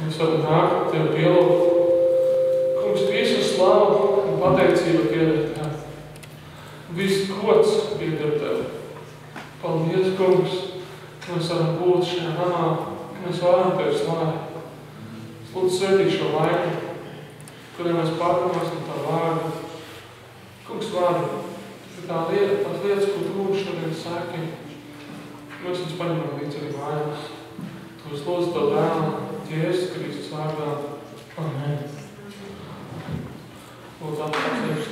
Mēs varam nākt Tev pielūgt. Kungs, visu slavu un pateicību pieder Tev. Viss gods pieder Tev. Paldies, Kungs, ka mēs varam būt šajā namā, ka mēs varam Tev slavēt. Lūdzu, svētī šo laiku, kurā mēs pārdomāsim Tavu vārdu. Kungs, vārdu, tās lietas, ko Tu mums šodien saki, mēs viņus paņemam līdz arī mājās. Tu es lūdzu Tavu dēlu, Jēzus Kristus vārdā. Amen. Lūdzu, apstāties.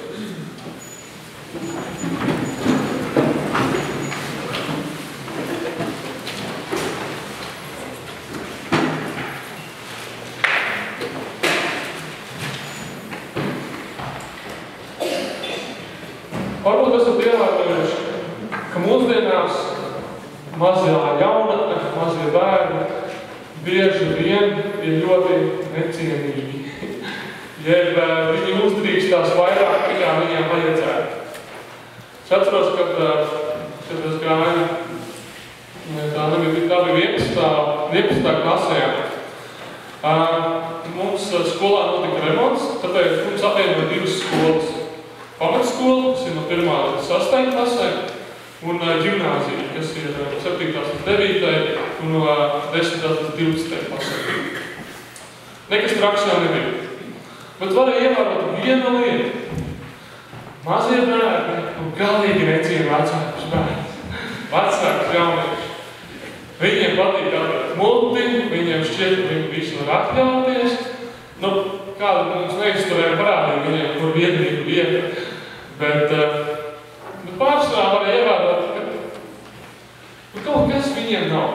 Varbūt esat ievērojuši, ka mūsdienās mazie jaunatne, mazie bērni bieži vien ir ļoti necienīgi. Jeb viņi uzdrīkstās vairāk, nekā viņiem vajadzētu. Es atceros, kad es gāju, tā bija 11. klasē. Mums skolā notika remonts, tāpēc mums apvienoja 2 skolas. Pamatskola, kas ir no 1. līdz 6. klasē, un ģimnāzija, kas ir 7. līdz 9. un no 10. līdz 12. klasē. Nekas traks jau nebija. Bet varēja ievērot vienu lietu. Mazie bērni un galīgi neciena vecākus bērnus. Vecākus jaunieši. Viņiem patīk atvērt multi, viņiem šķiet, ka viņi visu var atļauties. Kāda mums neizturēja parādīja viņiem, kur viedrību vieta. Bet pārsvarā varēja ievērot, ka kaut kas viņiem nav.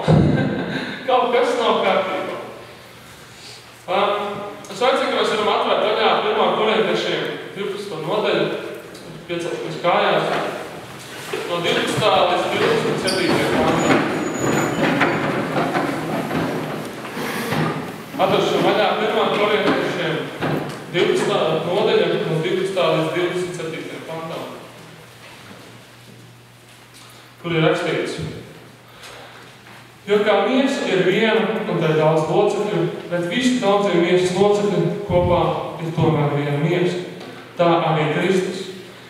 Kaut kas nav kārtībā. Es aicinu, ka mēs varam atvērt vaļā 1. Korintiešiem 12. nodaļu, 5. kājās, no 12. līdz 27. pantā. Atrašam vaļā 1. Korintiešiem 12. nodaļa, no 12. līdz 27. pantā, kur ir rakstīts. Jo kā miesa ir viena un tā ir daudz locekļu, bet visi daudzie miesas locekļi kopā ir tomēr viena miesa. Tā arī Kristus.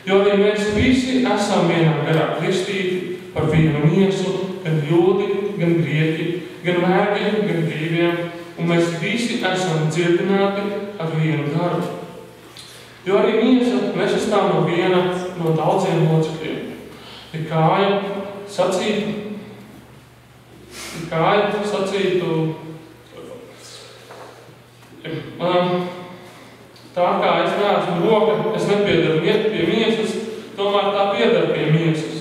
Jo arī mēs visi esam vienā garā kristīti par vienu miesu, gan jūdi, gan grieķi, gan vergi, gan brīviem, un mēs visi esam dzirdināti ar vienu garu. Jo arī miesa nesastāv no viena no daudziem locekļiem. Ja kāja sacītu, tā kā es neesmu roka, es nepiedaru pie miesas, tomēr tā piedara pie miesas.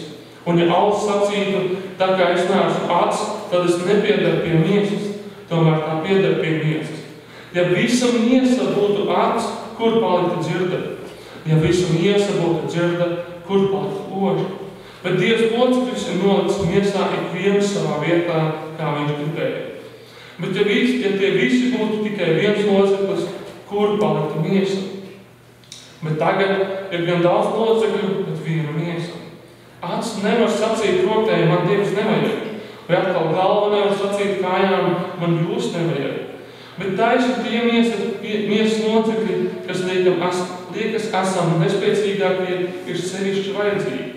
Un ja auss sacītu, tā kā es neesmu acs, tad es nepiedaru pie miesas, tomēr tā piedara pie miesas. Ja visa miesa būtu acs, kur paliktu dzirde? Ja visa miesa būtu dzirde, kur paliktu oži? Bet Dievs locekļus ir nolicis miesā ikvienu savā vietā, kā viņš gribēja. Bet ja tie visi būtu tikai viens loceklis, kur paliktu miesa? Bet tagad ir gan daudz locekļu, bet viena miesa. Acs nevar sacīt rokēji, man Dievs nevajag. Vai atkal galva nevar sacīt kājām, man jūs nevajag. Bet taisni tie miesas locekļi, kas liekas esam nespēcīgākie, ir sevišķi vajadzīgi.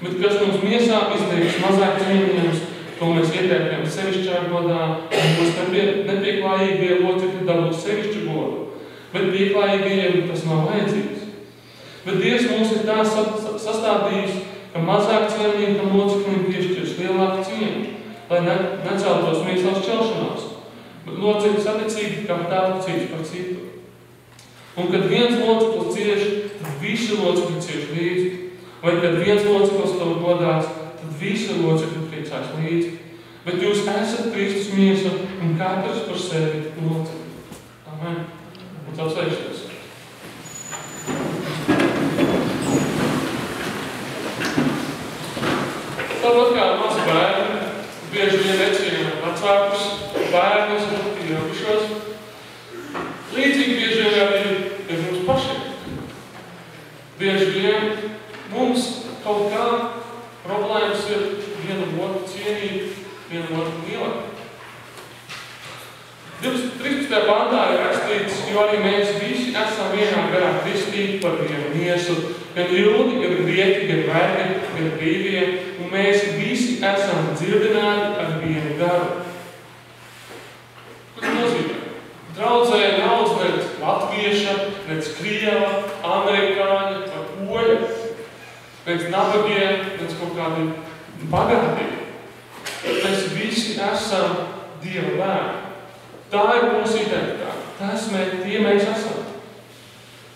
Bet kas mums miesā izliekas mazāk cienījams, to mēs ietiekam sevišķā godā, un mums nepieklājīgie locekļi dabūs sevišķu godu. Bet pieklājīgajiem tas nav vajadzīgs. Bet Dievs mums ir tā sastādījis, ka mazāk cienīgam locekļiem piešķirs lielāku cienu, lai neceltos miesās šķelšanās. Bet locekļi saticīgi kā tādu cīņš par citu. Un kad viens loceklis cieš, tad visi locekļi cieš līdzi. Vai kad viens loceklis to godās, tad visi locekļi priecās līdzi. Bet jūs esat Kristus miesa un katrs par sevi locekļi. Amen. Un apsveikšties. Tāpat kā mazi bērni, bieži vien neciena vecākus, bērnus un pieaugušos. Līdzīgi bieži vien arī ir mums pašiem. Bieži vien mums kaut kā problēmas ir vienu otru cienīt, vienu otru mīlēt. 13. 15. pantā ir rakstīts, jo arī mēs visi esam vienā garā kristīti par vienu miesu, gan jūdi, gan grieķi, gan vergi, gan brīvie, un mēs visi esam dzirdināti ar vienu garu. Ko tas nozīmē? Draudzē nav nec latvieša, nec krieva, amerikāņa vai poļa, nec nabagie, nec kaut kādi bagātie. Mēs visi esam Dieva bērni. Tā ir mūsu identitāte. Tie mēs esam.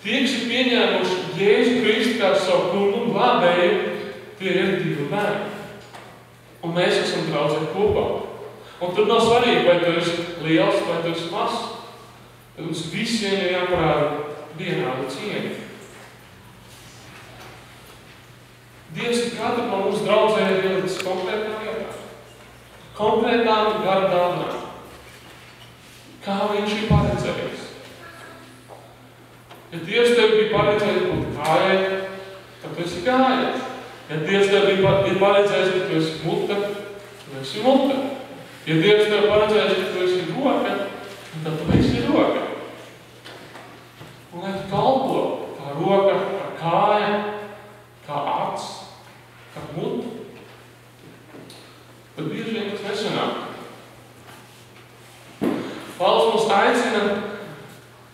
Tie, kas ir pieņēmuši Jēzu Kristu kā savu kungu un glābēju, tie ir Dieva bērni. Un mēs esam draudzē kopā. Un tur nav svarīgi, vai tu esi liels, vai tu esi mazs. Tad mums visiem ir jāparāda vienāda cieņa. Dievs ir katru no mums draudzē ielicis konkrētā vietā. Konkrētām gara dāvanām. Kā viņš ir paredzējis. Ja Dievs tev bija paredzējis būt kājai, tad tu esi kāja. Ja Dievs tev ir paredzējis, ka tu esi mute, tu esi mute. Ja Dievs tev paredzējis, ka tu esi roka, tad tu esi roka. Un lai tu kalpo kā roka, kā kāja, kā acs, kā mute, tad bieži vien tas nesanāk. Pāvils mums aicina,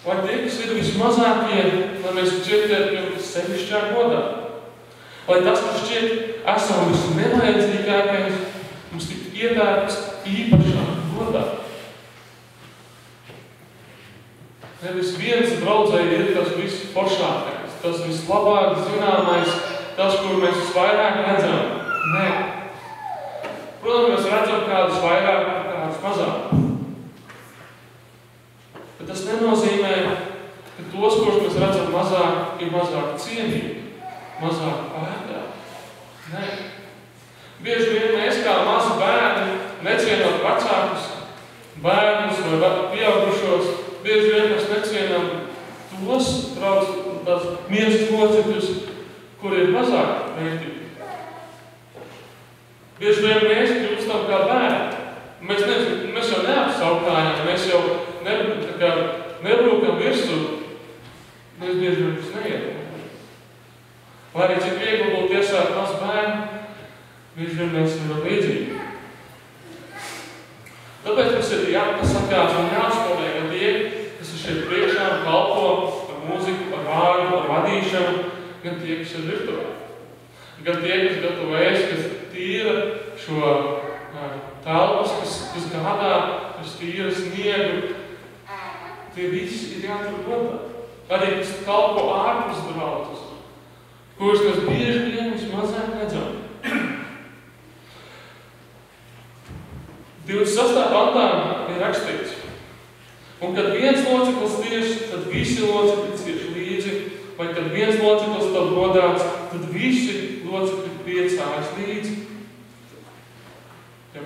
lai tie, kas ir vismazākie, lai mēs šķiet sevišķā godā. Lai tas, kas šķiet esam visnevajadzīgākais, mums tiktu ietērts īpašā godā. Nevis viens draudzē ir tas visforšākais, tas vislabāk zināmais, tas, kur mēs visvairāk redzam. Nē. Protams, mēs redzam kādus vairāk, kādus mazāk. Bet tas nenozīmē, ka tos, kurus mēs redzam mazāk, ir mazāk cienīgi, mazāk vērtēti. Nē. Bieži vien mēs kā mazi bērni, necienot vecākus, bērnus vai pieaugušos, bieži vien mēs necienam tos tās miesas locekļus, kuri ir mazāk vērtīgi. Bieži vien mēs kļūstam kā bērni. Mēs jau neapsaukājam, mēs jau nebrūkam virsū. Mēs bieži vien tas neietam. Lai arī cik viegli būtu iesākt maz bērni, bieži vien mēs esam līdzīgi. Tāpēc mums ir jāpasakās un jāuzstāvē, ka tie, kas ir šeit priekšā un kalpo ar mūziku, ar vārdu, ar vadīšanu, gan tie, kas ir virtuvē. Gan tie, kas gatavojas, kas tīra šo telpas, kas gādā, kas tīra sniegu, tie visi ir jātur godā. Arī, kas kalpo ārpus draudzes, kurus mēs bieži vien vismazāk redzam. 26. pantā ir rakstīts. Un kad viens loceklis cieš, tad visi locekļi cieš līdzi, vai kad viens loceklis tad godāts, tad visi locekļi priecājas līdzi. Ja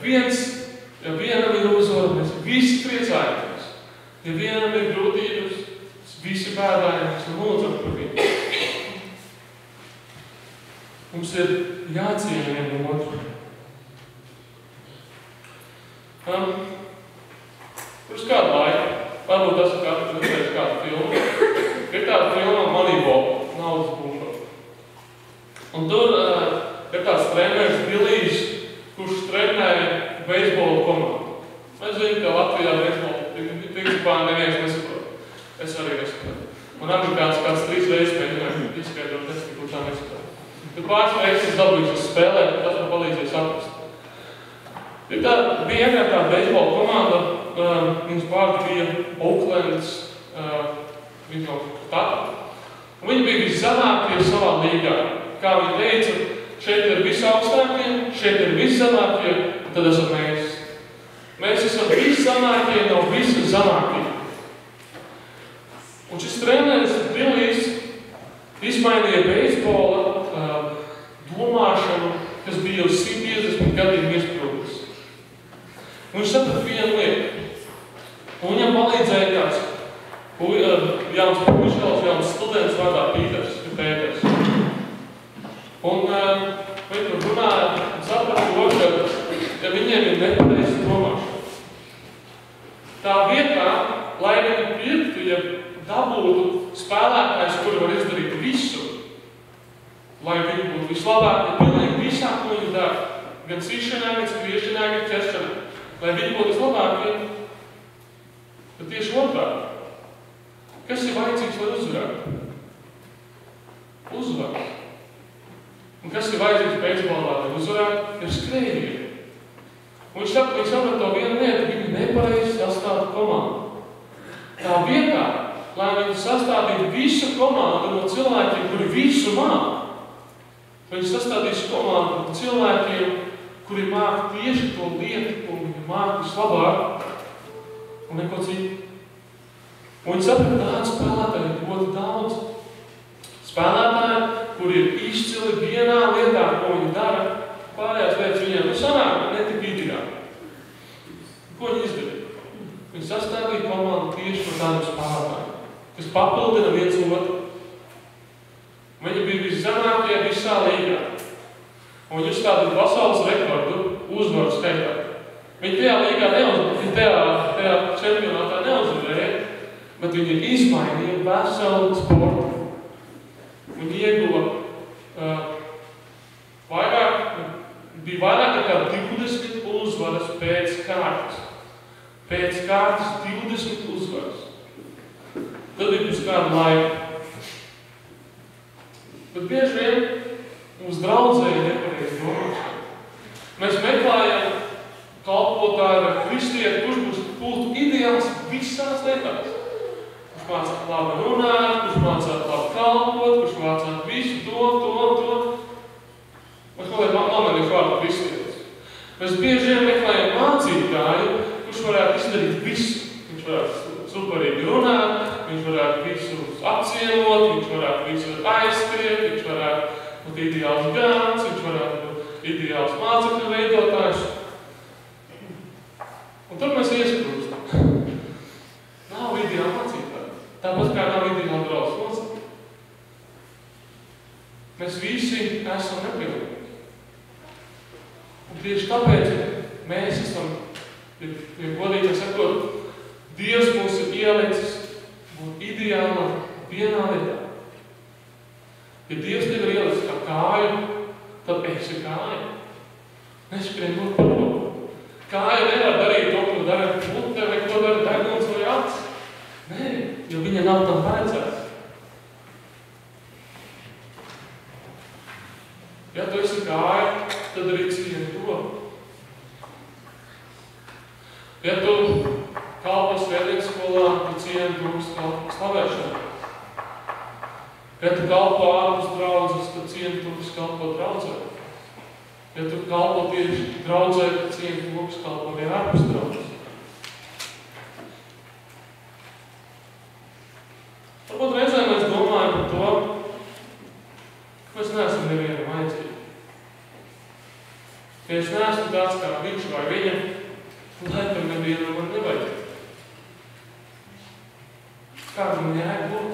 vienam ir uzvara, mēs visi priecājamies. Ja vienam ir grūtības, visi bēdājamies un lūdzam par viņu. Mums ir jāciena vienam otru. Pirms kādu laiku, varbūt tas redzējis kādu filmu, ir tāda filma Moneyball, naudas bumba. Un tur ir tāds treneris Bilijs, kurš trenēja beisbola komandu. Mēs zinām, ka Latvijā beisbola principā neviens nesaprot. Es arī nesaprotu. Un amerikāns kāds 3 reizes mēģināja izskaidrot, es tik tā nesaprotu. Tad pāris reizes dabūjuši spēlēt, tas man palīdzēja saprast. Bija vienkārši tāda beisbola komanda, viņas vārds bija Oaklands, viņa no Tata. Un viņi bija viszemākie savā līgā. Kā viņi teica, šeit ir visaugstākie, šeit ir viszemākie, un tad esam mēs. Mēs esam viszemākie, nav visi zemākie. Un šis treneris Bilijs izmainīja beisbola domāšanu, kas bija uz 150 gadiem iesprūdis. Un viņš saprata vienu lietu. Un viņam palīdzēja kāds jauns puišals, jauns students vārdā Pēters. Un viņi tur runāja un saprata to, ka viņiem ir nepareiza domāšana. Tā vietā, lai viņi pirktu, ja dabūtu spēlētājs, kuri var izdarīt visu, lai viņi būtu vislabākie pilnīgi visā, ko viņi dara, gan sišanā, gan skriešanā, gan ķeršanā, lai viņi būtu vislabākie, tad tieši otrādi. Kas ir vajadzīgs, lai uzvarētu? Uzvaru. Un kas ir vajadzīgs beisbolā, lai uzvarētu? Ir skrējieni. Un viņš saprot to vienu lietu, viņi nepareizi sastāda komandu. Tā vietā, lai viņi sastādītu visu komandu no cilvēkiem, kuri visu māk, viņi sastādīs komandu no cilvēkiem, kuri māk tieši to lietu, ko viņi māk vislabāk, un neko citu. Un viņi saprot, tādu spēlētāju ir ļoti daudz. Spēlētāji, kuri ir izcili vienā lietā, ko viņi dara, pārējās lietas viņiem sanāk netik ideāli. Ko viņi izdarīja? Viņi sastādīja komandu tieši par tādiem spēlētājiem, kas papildina viens otru. Viņi bija viszemākie visā līgā. Un viņi uzstādīja pasaules rekordu uzvaru skaitā. Viņi tajā līgā tajā čempionātā neuzvarēja, bet viņi izmainīja veselu sportu. Viņi ieguva bija vairāk nekā 20 uzvaras pēc kārtas. Pēc kārtas 20 uzvaras. Tad bija pēc kādu laiku. Bet bieži vien mums draudzēja nepareizi domāšana. Mēs meklējam kalpotāju vai kristieti, kurš būtu ideāls visās lietās. Kurš mācāt labi runāt, kurš mācāt labi kalpot, kurš mācāt visu to. Mēs kaut kādā nomenīšu vārdu kristietis. Mēs bieži vien meklējam mācītāju, kurš varētu izdarīt visu. Viņš varētu superīgi runāt, viņš varētu visu apcienot, viņš varētu visu aizskriet, viņš varētu būt ideāls gans, viņš varētu būt ideāls mācekļu veidotājs. Un tad mēs iesprūstam. Nav ideāli mācītāji. Tāpat kā nav ideāli draugs mācīt. Mēs visi esam nepilnīgi. Un tieši tāpēc mēs esam, ja godīgi sakot, Dievs mūs ir ielicis būt ideāli vienā lietā. Ja Dievs tev ir ielicis kā kāju, tad esi kāja. Neskrien būt par to. Kāja nevar darīt to, ko dara mute, vai ko dara deguns vai acis. Nē, jo viņa nav tam paredzēts. Ja tu esi kāja, tad arī cieni to. Ja tu kalpo svētdienas skolā, tu cieni drūks slavēšanu. Ja tu kalpo ārpus draudzes, tad cieni drūks kalpo draudzē. Ja tu kalpo tieši draudzē, tad cieni drūks kalpo arī ārpus draudzes. Varbūt reizēm mēs domājam par to, ka mēs neesam nevienam vajadzīgi. Ja es neesmu tāds kā viņš vai viņa, laikam nevienam man nevajadzīgi. Kāda man jēga būt?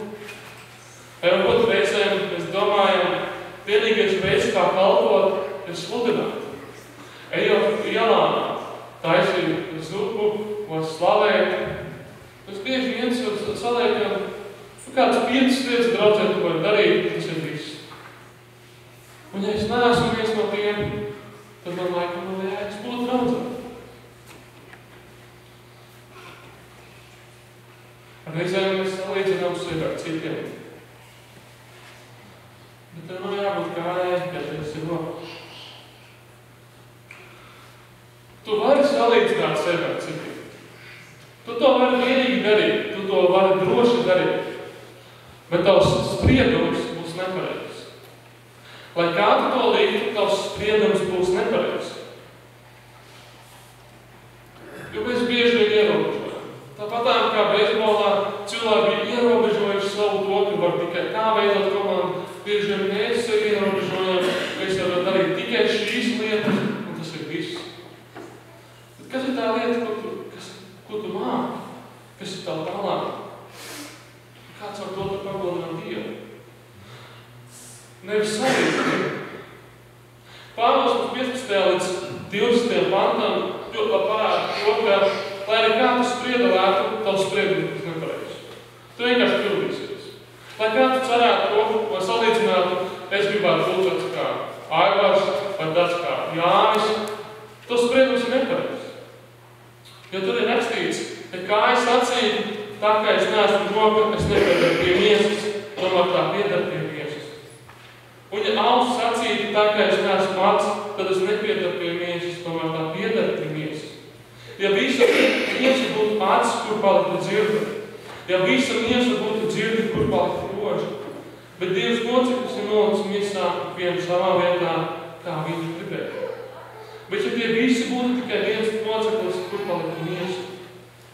Vai varbūt reizēm mēs domājam, vienīgais veids, kā kalpot, ir sludināt. Ejot ielā, taisīt zupu, vai slavēt. Mēs bieži viens saliekam, kādas 5 lietas draudzē tu vari darīt, tas ir viss. Un ja es neesmu viens no tiem, tad man laikam nav jēgas būt draudzē. Reizēm mēs salīdzinām sevi ar citiem. Bet tev nav jābūt kājai, ja tas ir rokas. Tu vari salīdzināt sevi ar citiem. Tu to vari vienīgi darīt, tu to vari droši darīt. Bet tavs spriedums būs nepareizs. Lai kā tu to līgtu, tavs spriedums būs nepareizs. Jo mēs bieži vien ierobežojam. Tāpatām kā beisbolā cilvēki bija ierobežojuši savu to, ka var tikai tā veidot komandu. Bieži vien mēs sevi ierobežojam, mēs varam darīt tikai šīs lietas, un tas ir viss. Bet kas ir tā lieta, ko tu māki? Kas ir tā tālāk? Kāds var to pagodināt Dievu? Nevis salīdzināt. Pāvils 15. līdz 20. pantam ļoti parāda to, ka, arī kā tu spriedelētu, tavs spriedums būs nepareizs. Tu vienkārši kļūdīsies. Lai kā tu cerētu to, vai salīdzinātu, es gribētu būt tāds kā Aivars vai tāds kā Jānis, to spriedums ir nepareizs. Jo tur ir rakstīts, ka kājas sacīja, tā kā es neesmu roka, es nepiedaru pie miesas, tomēr tā piedara pie miesas. Un ja auss sacīja, tā kā es neesmu acs, tad es nepiedaru pie miesas, tomēr tā piedara pie miesas. Ja visa miesa būtu acis, kur paliktu dzirde, ja visa miesa būtu dzirde, kur paliktu roža, bet Dievs locekļus ir nolicis miesā vienu savā vietā, kā viņš gribēja. Bet ja tie visi būtu tikai viens loceklis, kur paliktu miesa,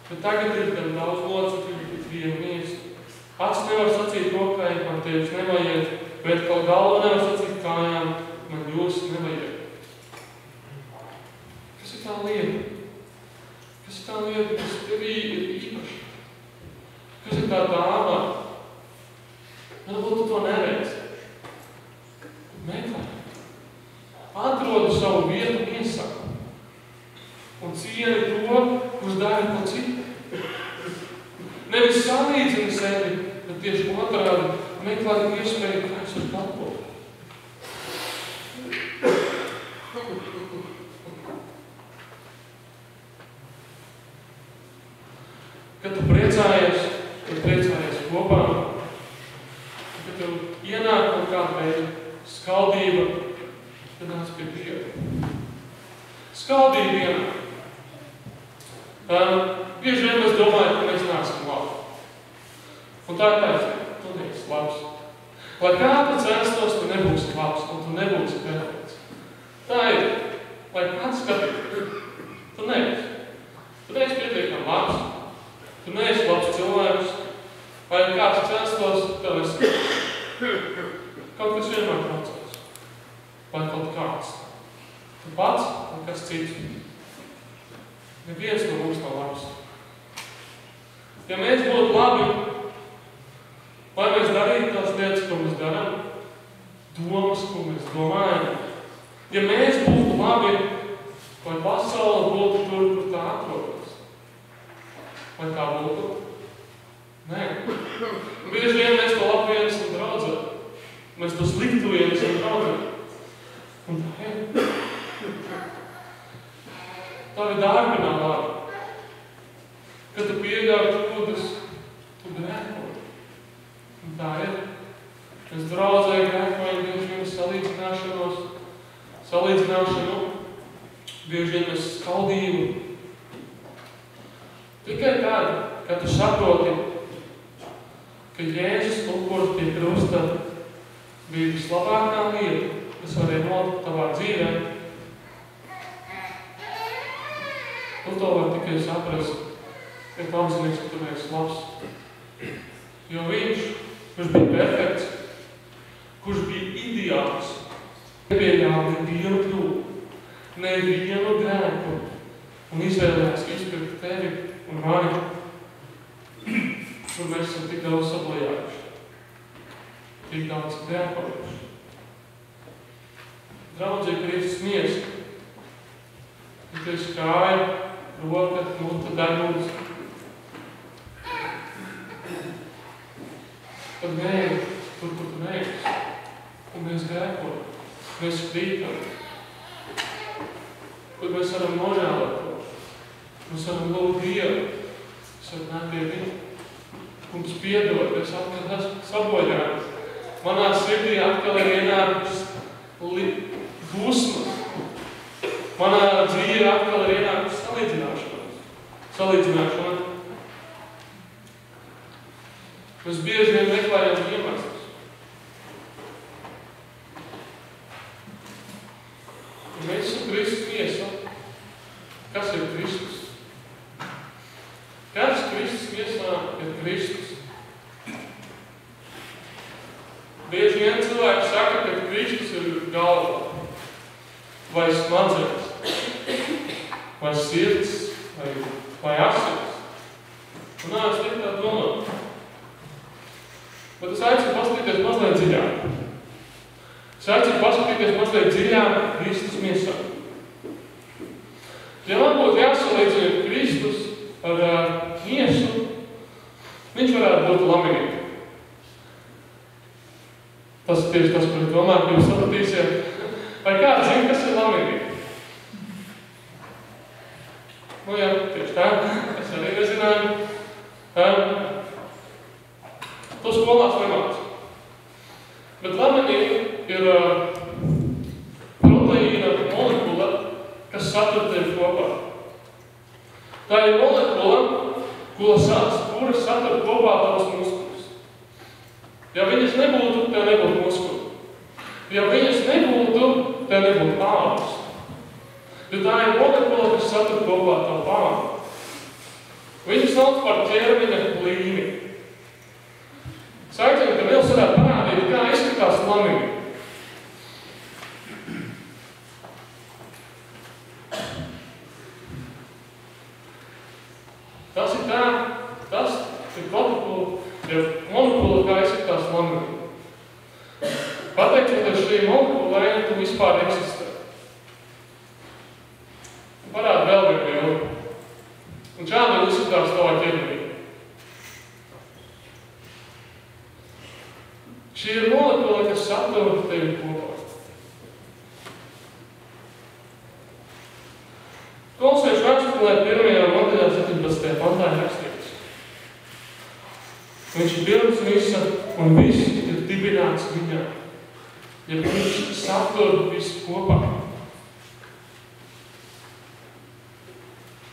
bet tagad ir gan daudz locekļu, bet viena miesa. Acis nevar sacīt rokai, man tevis nevajag, bet kaut galva nevar sacīt kājām, man jūs nevajag. Kas ir tā lieta? Kas ir tā lieta, kas tevī ir īpaša? Kas ir tā dāvā? Varbūt tu to neredzi. Meklē. Atrodi savu vietu miesā. Un cieni to, kurš dara ko citu. Nevis salīdzini sevi, bet tieši otrādi meklē iespēju, kā es varu kalpot. Kad tu priecājies kopā, kad tev ienāk kaut kāda veida skaldība, tad nāc pie Dieva. Skaldība ienāk. Bieži vien mēs domājam, ka mēs neesam labi. Un tā ir taisnība, tu neesi labs. Lai kā tu censtos, tu nebūsi labs un tu nebūsi perfekts. Tā ir, lai kāds skatīt, tu neesi. Tu neesi pietiekami labs. Tu neesi labs cilvēks, vai kāds censtos, tev esi. Kaut kas vienmēr traucās. Vai kaut kāds. Tu pats un kas cits. Neviens no mums nav labs. Ja mēs būtu labi, vai mēs darītu tās lietas, ko mēs darām, domas, ko mēs domājam. Ja mēs būtu labi, vai pasaule būtu tur, kur tā atrodas. Vai tā būtu? Nē. Bieži vien mēs to labu ienesam draudzē. Mēs to sliktu ienesam draudzē. Un tā ir. Tavi darbi nav labi. Kad tu pieļauj kļūdas, tu grēko. Un tā ir. Mēs draudzē grēkojam bieži vien salīdzināšanu, bieži vien mēs skaldību. Tikai tad, kad tu saproti, ka Jēzus upurs pie krusta bija vislabākā lieta, kas varēja notikt tavā dzīvē, tu to var tikai saprast, ka tu apzinies, ka tu esi labs. Jo viņš, kurš bija perfekts, kurš bija ideāls, nepieļāva nevienu kļūdu, nevienu grēku un izvēlējās izpirkt tevi un mani, kur mēs esam tik daudz sabojājuši, tik daudz grēkojuši. Draudzē Kristus miesa, ja tu esi kāja, roka, muta, deguns, tad neej tur, kur tu neesi. Un mēs grēkojam, mēs krītam. Kur mēs varam nožēlot to. Mēs varam lūgt Dievu, mēs varam nākt pie Viņa. Mums piedod, mēs atkal esam sabojāti. Manā sirdī atkal ir ienākušas dusmas. Manā dzīvē atkal ir ienākušas salīdzināšana. Mēs bieži vien meklējam iemeslus. Ja mēs esam Kristus miesa, kas ir Kristus? Kas Kristus miesā ir Kristus? Bieži vien cilvēki saka, ka Kristus ir galva, vai smadzenes, vai sirds, vai asins. Un nāc tik tā domāt. Bet es aicinu paskatīties mazliet dziļāk. Es aicinu paskatīties mazliet dziļāk Kristus miesā. Ja man būtu jāsalīdzina Kristus būt lamīgi. Tas ir tieši tas, ko es domāju, ka jūs sapratīsiet. Vai kāds zina, kas ir lamīgi? Nu jā, tieši tā. Es arī nezināju. To skolās nemāc. Bet laminīna ir proteīna molekula, kas satur tevi kopā. Tā ir molekula, kura satur kopā tavas muskuļus. Ja viņas nebūtu, tev nebūtu muskuļi. Ja viņas nebūtu, tev nebūtu ādas. Jo tā ir molekula, kas satur kopā tavu ādu. Viņu sauc par ķermeņa līmi. Saicinu, ka Nils varētu parādīt, kā izskatās lamina. Tas ir molekula, kā izskatās lamina. Pateicoties šī molekulai, tu vispār eksistē. Parāda vēl vienu bildi. Un šādi izskatās tavā ķermenī. Šī ir molekula, kas satur tevi kopā. Kolosiešu vēstulē 1. nodaļā 17. pantā ir rakstīts. Viņš ir pirms visa, un viss ir dibināts viņā. Ja viņš satur visu kopā.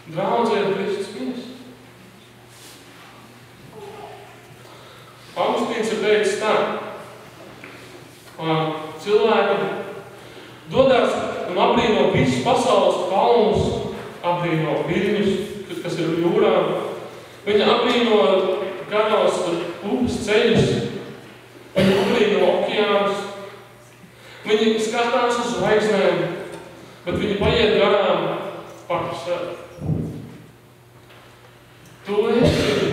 Draudzē ir Kristus miesa. Augustīns ir teicis tā. Cilvēki dodās un apbrīno visus pasaules kalnus, apbrīno viļņus, kas ir jūrā. Viņi apbrīno garos upes ceļus, viņi apbrīno okeānus. Viņi skatās uz zvaigznēm, bet viņi paiet garām paši sevi. Tu esi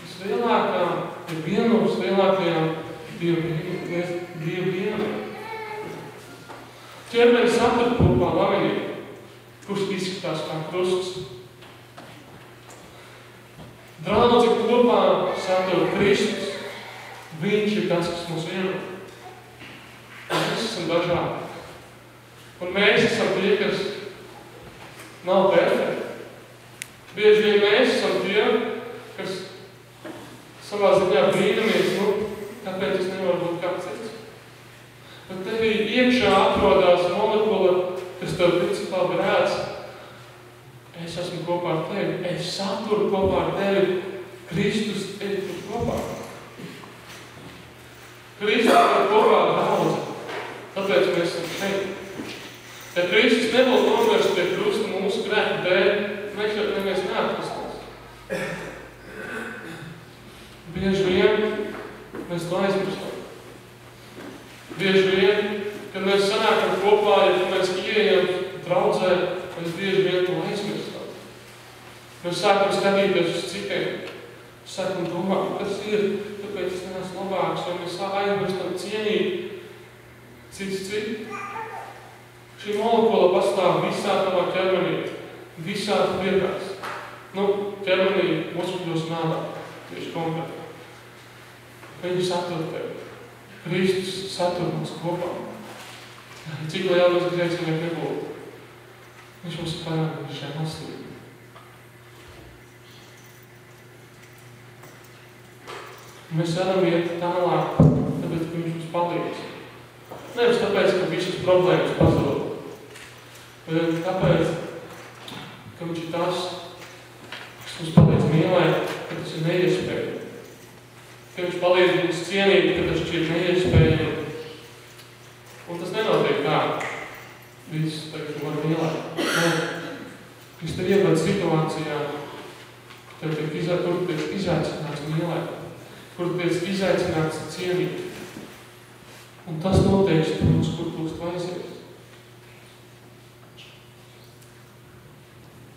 vislielākā, ir viena no vislielākajām Dievdienām. Ķermenis satur kopā laminību, kurš izskatās kā krusts. Draudzi kopā satur Kristus. Viņš ir tas, kas mūs vieno. Mēs esam dažādi. Un mēs esam tie, kas nav perfekti. Bieži vien mēs esam tie, kas savā ziņā brīnamies, kāpēc es nevaru būt kā cits. Bet tevī iekšā atrodās molekula, kas tev principā brēc. Es esmu kopā ar tevi, es saturu kopā ar tevi, Kristus ir tur kopā. Kristus ir kopā ar daudz, tāpēc mēs esam šeit. Ja Kristus nebūtu nomirst pie krusta mūsu grēku dēļ, mēs neatkristās. Bieži vien mēs to aizmirstam. Bieži vien, kad mēs sanākam kopā, ja mēs ieejam draudzē, mēs bieži vien to aizmirstam. Mēs sākam skatīties uz citiem. Sākam domāt, kas ir, tāpēc es neesmu labāks, vai mēs aizmirstam cienīt cits citu. Šī molekula pastāv visā tavā ķermenī, visās vietās. Ķermenī muskuļos nādā, tieši konkrēti. Viņi satur tevi. Kristus satur mums kopā. Cik liela mēs grēcinieki nebūtu. Viņš mums parāda šajā mastībā. Mēs varam iet tālāk, tāpēc, ka viņš mums palīdz. Nevis tāpēc, ka visas problēmas pazūd. Bet tāpēc, ka viņš ir tas, kas mums palīdz mīlēt, ka tas ir neiespējami. Ka viņš palīdz mums cienīt, ka tas šķiet neiespējami. Un tas nenotiek tā. Viss tagad var mīlēt. Viņš te ieved situācijā, kur tiek izaicināts mīlēt, kur tiek izaicināts cienīt. Un tas noteiks mums, kur tūst aizies.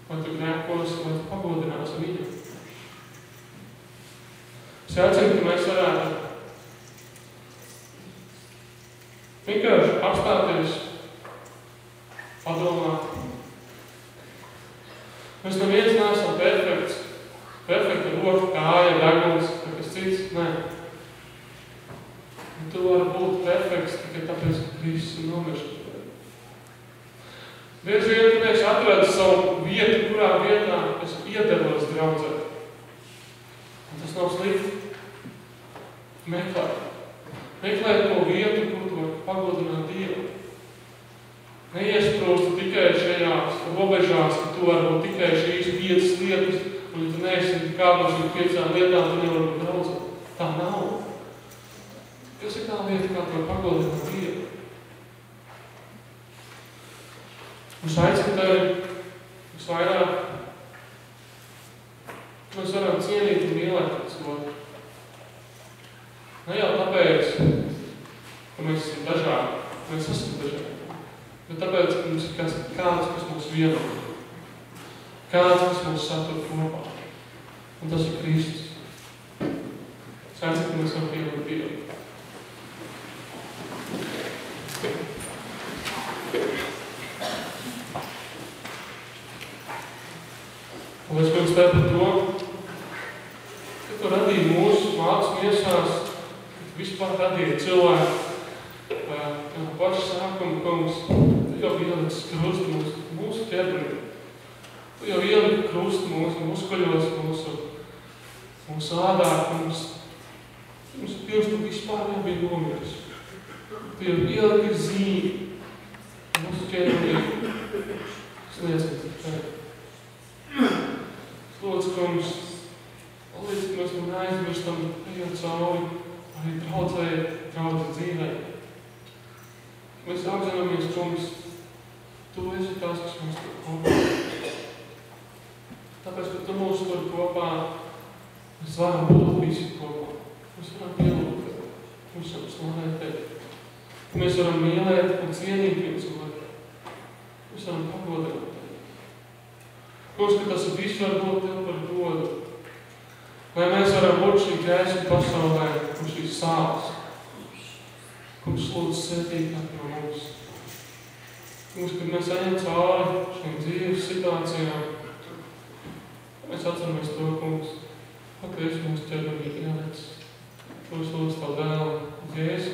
Vai tu grēkos, vai tu pagodinās viņu. Es aicinu, ka mēs varētu vienkārši apstāties, padomāt. Mēs neviens neesam perfekti roka, kāja, deguns, vai kas cits. Nē. Un tu vari būt perfekts tikai tāpēc, ka Kristus ir nomiris. Bieži vien tu neesi atradis savu vietu, kurā vietā es iedalos draudzē. Un tas nav slikti. Meklē to vietu, kur tu vari pagodināt Dievu. Neiesprūsti tikai šajās robežās, ka tu vari būt tikai šīs 5 lietas, un ja tu neesi kādā no šīm 5 lietām, tu nevari būt draudzē. Tā nav. Kas ir tā vieta, kā tu vari pagodināt Dievu? Mums aicina tevi visvairāk, mēs varam cienīt un mīlēt pēc otru. Ne jau tāpēc, ka mēs esam dažādi, mēs esam dažādi, bet tāpēc, ka mums ir kāds, kas mūs vieno, kāds, kas mūs satur kopā. Un tas ir Kristus. Es aicinu, ka mēs varam pielūgt Dievu. Un es pirms tev par to, ka tu radīji mūsu mācas miesās, ka tu vispār radīji cilvēku no paša sākuma, kungs, tu jau ielicis krustu mūsu ķebrī. Tu jau ieliki krustu mūsu muskuļos, mūsu ādā, kungs. Mums pirms tu vispār nebija nomiris. Tu jau ieliki zīmi mūsu ķebrī. Es liecinu tev. Lūdzu, kungs, palīdz, ka mēs neaizmirstam, ejot cauri arī draudzē dzīvē. Mēs apzināmies, kungs, tu esi tas, kas mums tur kopā. Tāpēc, ka tu mūs tur kopā, mēs varam būt visi kopā. Mēs varam pielūgt tev, mēs varam slavēt tev. Mēs varam mīlēt un cienīt viens otru. Mēs varam pagodināt. Kungs, ka tas viss var būt tev par godu. Lai mēs varam būt šī ķēsļa pasaulē un šīs sāpes. Kungs, lūdzu, svētīgāk no mums. Kungs, kad mēs ejam cauri šīm dzīves situācijām, mēs atceramies to, kungs, ka esi mūsu ķermenī ielicis. Kungs, lūdzu, tavu dēlu, Jēzus